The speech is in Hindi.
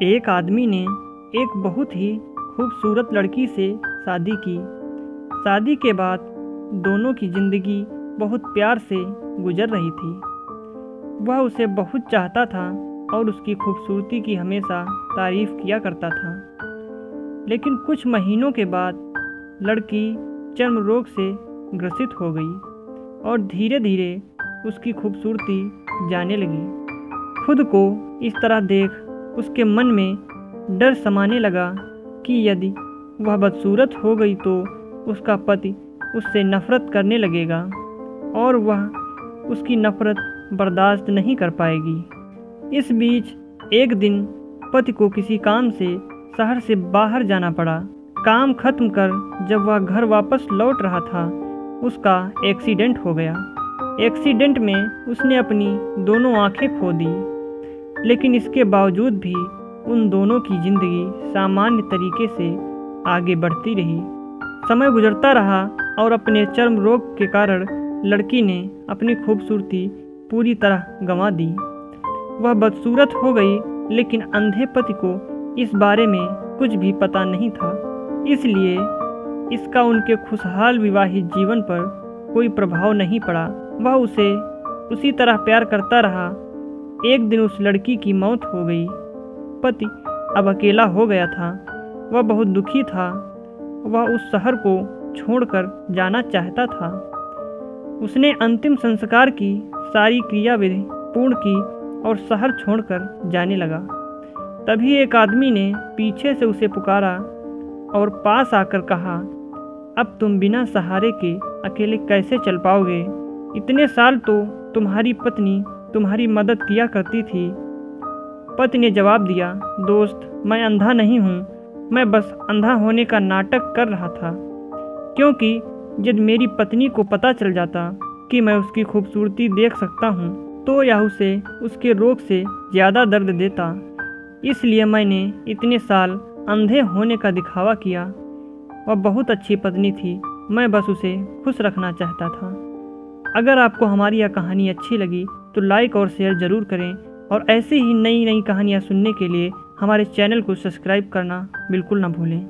एक आदमी ने एक बहुत ही खूबसूरत लड़की से शादी की। शादी के बाद दोनों की ज़िंदगी बहुत प्यार से गुजर रही थी। वह उसे बहुत चाहता था और उसकी खूबसूरती की हमेशा तारीफ़ किया करता था। लेकिन कुछ महीनों के बाद लड़की चर्म रोग से ग्रसित हो गई और धीरे धीरे उसकी खूबसूरती जाने लगी। खुद को इस तरह देख उसके मन में डर समाने लगा कि यदि वह बदसूरत हो गई तो उसका पति उससे नफ़रत करने लगेगा और वह उसकी नफ़रत बर्दाश्त नहीं कर पाएगी। इस बीच एक दिन पति को किसी काम से शहर से बाहर जाना पड़ा। काम खत्म कर जब वह घर वापस लौट रहा था, उसका एक्सीडेंट हो गया। एक्सीडेंट में उसने अपनी दोनों आंखें खो दी, लेकिन इसके बावजूद भी उन दोनों की ज़िंदगी सामान्य तरीके से आगे बढ़ती रही। समय गुजरता रहा और अपने चर्म रोग के कारण लड़की ने अपनी खूबसूरती पूरी तरह गंवा दी। वह बदसूरत हो गई, लेकिन अंधे पति को इस बारे में कुछ भी पता नहीं था, इसलिए इसका उनके खुशहाल विवाहित जीवन पर कोई प्रभाव नहीं पड़ा। वह उसे उसी तरह प्यार करता रहा। एक दिन उस लड़की की मौत हो गई। पति अब अकेला हो गया था। वह बहुत दुखी था। वह उस शहर को छोड़कर जाना चाहता था। उसने अंतिम संस्कार की सारी क्रियाविधि पूर्ण की और शहर छोड़कर जाने लगा। तभी एक आदमी ने पीछे से उसे पुकारा और पास आकर कहा, अब तुम बिना सहारे के अकेले कैसे चल पाओगे? इतने साल तो तुम्हारी पत्नी तुम्हारी मदद किया करती थी। पति ने जवाब दिया, दोस्त, मैं अंधा नहीं हूँ। मैं बस अंधा होने का नाटक कर रहा था, क्योंकि यदि मेरी पत्नी को पता चल जाता कि मैं उसकी खूबसूरती देख सकता हूँ तो यह उसे उसके रोग से ज़्यादा दर्द देता। इसलिए मैंने इतने साल अंधे होने का दिखावा किया। वह बहुत अच्छी पत्नी थी। मैं बस उसे खुश रखना चाहता था। अगर आपको हमारी यह कहानी अच्छी लगी तो लाइक और शेयर ज़रूर करें और ऐसे ही नई नई कहानियाँ सुनने के लिए हमारे चैनल को सब्सक्राइब करना बिल्कुल ना भूलें।